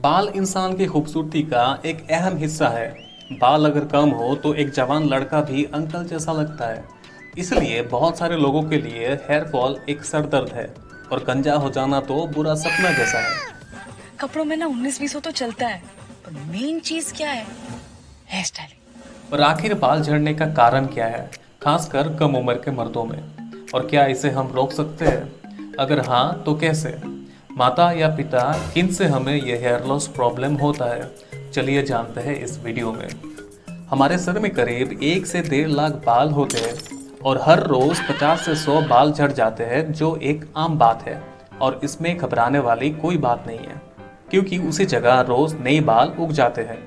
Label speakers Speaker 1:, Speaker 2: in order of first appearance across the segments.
Speaker 1: बाल इंसान की खूबसूरती का एक अहम हिस्सा है। बाल अगर कम हो तो एक जवान लड़का भी अंकल जैसा लगता है। इसलिए बहुत सारे लोगों के लिए हेयर फॉल एक सर दर्द है और गंजा हो जाना तो बुरा सपना जैसा है।
Speaker 2: कपड़ों में ना 19-20 तो चलता है, पर मेन चीज क्या है? Hair styling.
Speaker 1: पर आखिर बाल झड़ने का कारण क्या है, खासकर कम उम्र के मर्दों में? और क्या इसे हम रोक सकते हैं? अगर हाँ तो कैसे? माता या पिता किन से हमें यह हेयर लॉस प्रॉब्लम होता है, चलिए जानते हैं इस वीडियो में। हमारे सर में करीब 1 से 1.5 लाख बाल होते हैं और हर रोज 50 से 100 बाल झड़ जाते हैं, जो एक आम बात है और इसमें घबराने वाली कोई बात नहीं है, क्योंकि उसी जगह रोज नए बाल उग जाते हैं।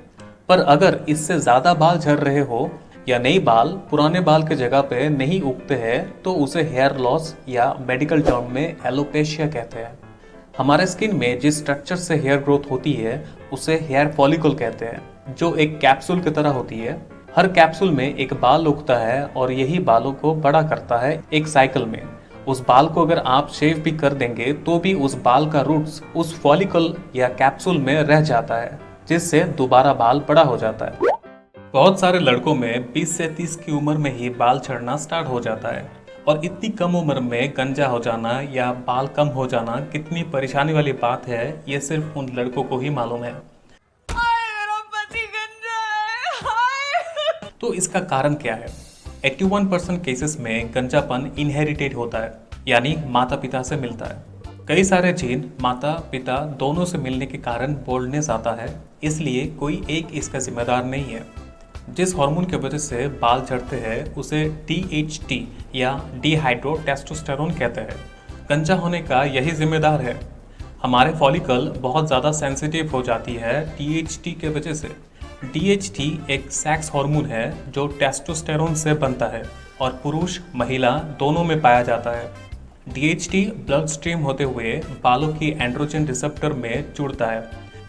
Speaker 1: पर अगर इससे ज़्यादा बाल झड़ रहे हो या नए बाल पुराने बाल के जगह पे नहीं उगते हैं तो उसे हेयर लॉस या मेडिकल टर्म में एलोपेशिया कहते हैं। हमारे स्किन में जिस स्ट्रक्चर से हेयर ग्रोथ होती है उसे हेयर फॉलिकल कहते हैं, जो एक कैप्सूल की तरह होती है। हर कैप्सूल में एक बाल उगता है और यही बालों को बड़ा करता है एक साइकिल में। उस बाल को अगर आप शेव भी कर देंगे तो भी उस बाल का रूट्स उस फॉलिकल या कैप्सूल में रह जाता है, जिससे दोबारा बाल बड़ा हो जाता है। बहुत सारे लड़कों में 20 से 30 की उम्र में ही बाल झड़ना स्टार्ट हो जाता है और इतनी कम उम्र में गंजा हो जाना या बाल कम हो जाना कितनी परेशानी वाली बात है, ये सिर्फ उन लड़कों को ही मालूम है।
Speaker 2: मेरा पति गंजा है, हाय।
Speaker 1: तो इसका कारण क्या है? 81% केसेस में गंजापन इनहेरिटेड होता है, यानी माता पिता से मिलता है। कई सारे जीन माता पिता दोनों से मिलने के कारण बोल्डनेस आता है, इसलिए कोई एक इसका जिम्मेदार नहीं है। जिस हार्मोन की वजह से बाल झड़ते हैं उसे DHT या डिहाइड्रो टेस्टोस्टेरोन कहते हैं। गंजा होने का यही जिम्मेदार है। हमारे फॉलिकल बहुत ज़्यादा सेंसिटिव हो जाती है DHT के वजह से। DHT एक सेक्स हार्मोन है जो टेस्टोस्टेरोन से बनता है और पुरुष महिला दोनों में पाया जाता है। DHT ब्लड स्ट्रीम होते हुए बालों की एंड्रोजन रिसेप्टर में जुड़ता है,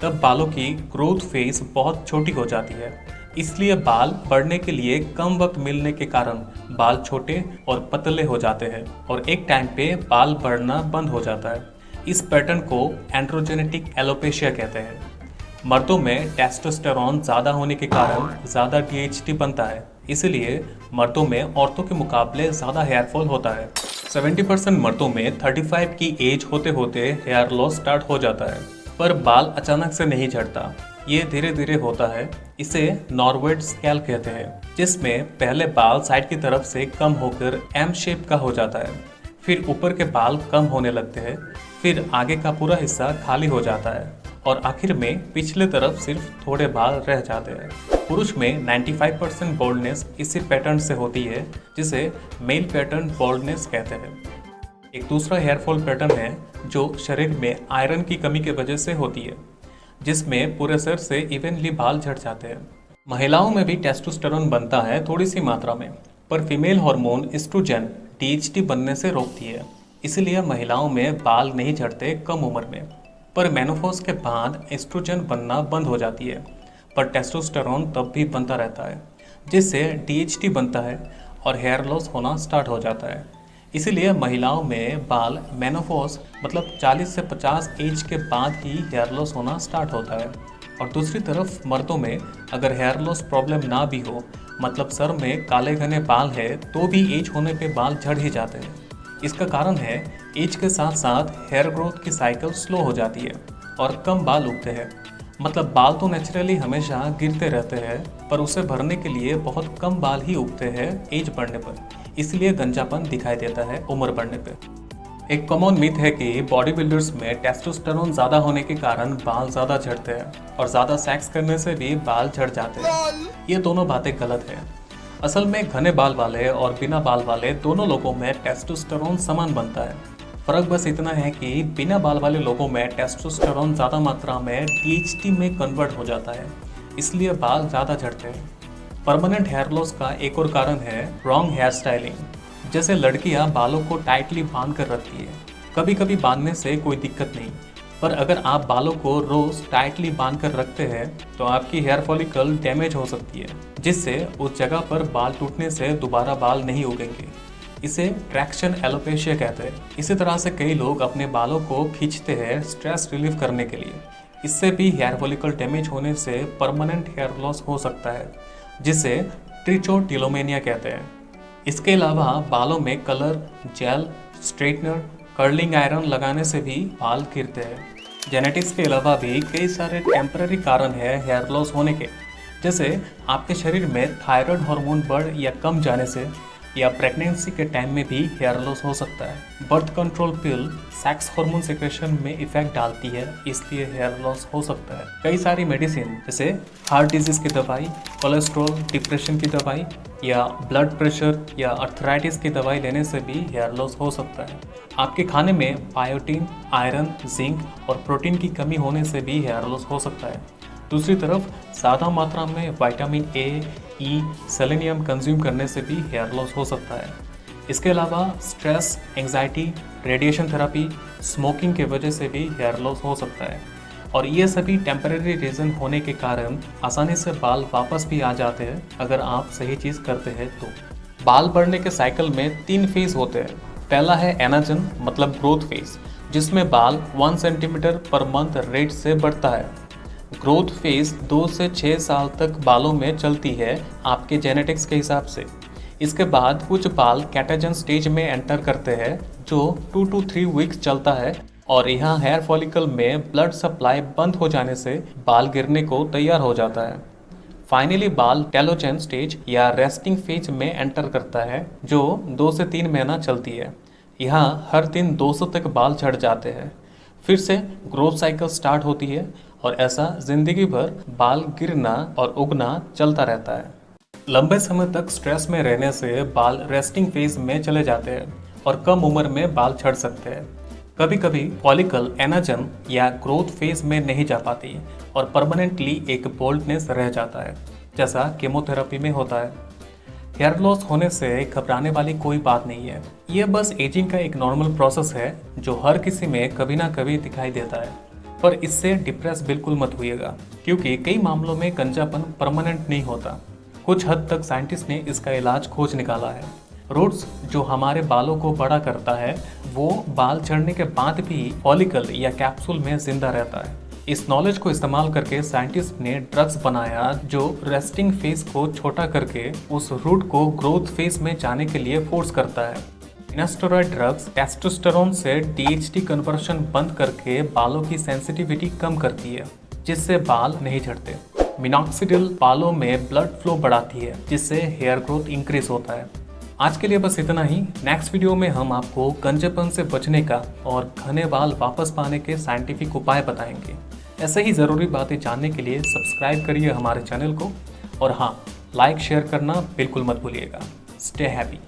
Speaker 1: तब बालों की ग्रोथ फेज बहुत छोटी हो जाती है। इसलिए बाल बढ़ने के लिए कम वक्त मिलने के कारण बाल छोटे और पतले हो जाते हैं और एक टाइम पे बाल बढ़ना बंद हो जाता है। इस पैटर्न को एंड्रोजेनेटिक एलोपेशिया कहते हैं। मर्दों में टेस्टोस्टेरोन ज़्यादा होने के कारण ज़्यादा DHT बनता है, इसलिए मर्दों में औरतों के मुकाबले ज़्यादा हेयरफॉल होता है। 70% मर्दों में 35 की एज होते होते हेयर लॉस स्टार्ट हो जाता है, पर बाल अचानक से नहीं झड़ता, ये धीरे धीरे होता है। इसे नॉर्वेड स्कैल कहते हैं, जिसमें पहले बाल साइड की तरफ से कम होकर एम शेप का हो जाता है, फिर ऊपर के बाल कम होने लगते हैं, फिर आगे का पूरा हिस्सा खाली हो जाता है और आखिर में पिछले तरफ सिर्फ थोड़े बाल रह जाते हैं। पुरुष में 95% बोल्डनेस इसी पैटर्न से होती है, जिसे मेल पैटर्न बोल्डनेस कहते हैं। एक दूसरा हेयरफॉल पैटर्न है जो शरीर में आयरन की कमी की वजह से होती है, जिसमें पूरे सर से इवनली बाल झड़ जाते हैं। महिलाओं में भी टेस्टोस्टेरोन बनता है थोड़ी सी मात्रा में, पर फीमेल हार्मोन एस्ट्रोजन DHT बनने से रोकती है, इसलिए महिलाओं में बाल नहीं झड़ते कम उम्र में। पर मेनोपॉज के बाद एस्ट्रोजन बनना बंद हो जाती है, पर टेस्टोस्टेरोन तब भी बनता रहता है, जिससे DHT बनता है और हेयर लॉस होना स्टार्ट हो जाता है। इसीलिए महिलाओं में बाल मेनोपॉज मतलब 40 से 50 एज के बाद ही हेयर लॉस होना स्टार्ट होता है। और दूसरी तरफ मर्दों में अगर हेयर लॉस प्रॉब्लम ना भी हो, मतलब सर में काले घने बाल है, तो भी एज होने पे बाल झड़ ही जाते हैं। इसका कारण है एज के साथ साथ हेयर ग्रोथ की साइकिल स्लो हो जाती है और कम बाल उगते हैं। मतलब बाल तो नेचुरली हमेशा गिरते रहते हैं, पर उसे भरने के लिए बहुत कम बाल ही उगते हैं एज बढ़ने पर, इसलिए गंजापन दिखाई देता है उम्र बढ़ने पे। एक कॉमन मिथ है कि बॉडी बिल्डर्स में टेस्टोस्टेरोन ज़्यादा होने के कारण बाल ज़्यादा झड़ते हैं और ज़्यादा सेक्स करने से भी बाल झड़ जाते हैं। ये दोनों बातें गलत हैं। असल में घने बाल वाले और बिना बाल वाले दोनों लोगों में टेस्टोस्टेरोन समान बनता है। फ़र्क बस इतना है कि बिना बाल वाले लोगों में टेस्टोस्टेरोन ज़्यादा मात्रा में DHT में कन्वर्ट हो जाता है, इसलिए बाल ज़्यादा झड़ते हैं। परमानेंट हेयर लॉस का एक और कारण है रॉन्ग हेयर स्टाइलिंग। जैसे लड़कियां बालों को टाइटली बांध कर रखती है। कभी कभी बांधने से कोई दिक्कत नहीं, पर अगर आप बालों को रोज टाइटली बांध कर रखते हैं तो आपकी हेयर फॉलिकल डैमेज हो सकती है, जिससे उस जगह पर बाल टूटने से दोबारा बाल नहीं उगेंगे। इसे ट्रैक्शन एलोपेशिया कहते हैं। इसी तरह से कई लोग अपने बालों को खींचते हैं स्ट्रेस रिलीफ करने के लिए। इससे भी हेयर फॉलिकल डैमेज होने से परमानेंट हेयर लॉस हो सकता है, जिसे ट्रिचोटिलोमेनिया कहते हैं। इसके अलावा बालों में colour, gel, straightener, curling iron लगाने से भी बाल गिरते हैं। जेनेटिक्स के अलावा भी कई सारे टेम्पररी कारण है हेयर लॉस होने के, जैसे आपके शरीर में थायराइड हार्मोन बढ़ या कम जाने से, या प्रेगनेंसी के टाइम में भी हेयर लॉस हो सकता है। बर्थ कंट्रोल पिल सेक्स हार्मोन सिक्रेशन में इफेक्ट डालती है, इसलिए हेयर लॉस हो सकता है। कई सारी मेडिसिन जैसे हार्ट डिजीज की दवाई, कोलेस्ट्रॉल, डिप्रेशन की दवाई, या ब्लड प्रेशर या अर्थराइटिस की दवाई लेने से भी हेयर लॉस हो सकता है। आपके खाने में बायोटीन, आयरन, जिंक और प्रोटीन की कमी होने से भी हेयर लॉस हो सकता है। दूसरी तरफ ज़्यादा मात्रा में vitamin A, E, selenium consume करने से भी हेयर लॉस हो सकता है। इसके अलावा stress, anxiety, radiation therapy, smoking के वजह से भी हेयर लॉस हो सकता है। और ये सभी टेम्परेरी रीज़न होने के कारण आसानी से बाल वापस भी आ जाते हैं अगर आप सही चीज़ करते हैं तो। बाल बढ़ने के साइकिल में 3 फेज होते हैं। पहला है एनाजन मतलब ग्रोथ फेज, जिसमें बाल 1 सेंटीमीटर पर मंथ रेट से बढ़ता है। ग्रोथ फेज 2 से 6 साल तक बालों में चलती है आपके जेनेटिक्स के हिसाब से। इसके बाद कुछ बाल कैटाजन स्टेज में एंटर करते हैं जो 2 to 3 वीक्स चलता है, और यहाँ हेयर फॉलिकल में ब्लड सप्लाई बंद हो जाने से बाल गिरने को तैयार हो जाता है। फाइनली बाल टेलोजन स्टेज या रेस्टिंग फेज में एंटर करता है जो 2 से 3 महीना चलती है। यहाँ हर दिन 200 तक बाल झड़ जाते हैं। फिर से ग्रोथ साइकिल स्टार्ट होती है और ऐसा जिंदगी भर बाल गिरना और उगना चलता रहता है। लंबे समय तक स्ट्रेस में रहने से बाल रेस्टिंग फेज में चले जाते हैं और कम उम्र में बाल झड़ सकते हैं। कभी कभी फॉलिकल एनाजन या ग्रोथ फेज में नहीं जा पाती और परमानेंटली एक बोल्डनेस रह जाता है, जैसा केमोथेरेपी में होता है। हेयर लॉस होने से घबराने वाली कोई बात नहीं है। ये बस एजिंग का एक नॉर्मल प्रोसेस है जो हर किसी में कभी ना कभी दिखाई देता है। पर इससे डिप्रेस बिल्कुल मत होइएगा, क्योंकि कई मामलों में गंजापन परमानेंट नहीं होता। कुछ हद तक साइंटिस्ट ने इसका इलाज खोज निकाला है। रूट्स जो हमारे बालों को बड़ा करता है वो बाल झड़ने के बाद भी फॉलिकल या कैप्सूल में जिंदा रहता है। इस नॉलेज को इस्तेमाल करके साइंटिस्ट ने ड्रग्स बनाया जो रेस्टिंग फेज को छोटा करके उस रूट को ग्रोथ फेज में जाने के लिए फोर्स करता है। फिनास्टेरॉइड ड्रग्स टेस्टोस्टेरोन से डीएचटी कन्वर्शन बंद करके बालों की सेंसिटिविटी कम करती है, जिससे बाल नहीं झड़ते। मिनॉक्सिडिल बालों में ब्लड फ्लो बढ़ाती है, जिससे हेयर ग्रोथ इंक्रीज होता है। आज के लिए बस इतना ही। नेक्स्ट वीडियो में हम आपको गंजेपन से बचने का और घने बाल वापस पाने के साइंटिफिक उपाय बताएंगे। ऐसे ही ज़रूरी बातें जानने के लिए सब्सक्राइब करिए हमारे चैनल को, और हाँ, लाइक शेयर करना बिल्कुल मत भूलिएगा। Stay happy.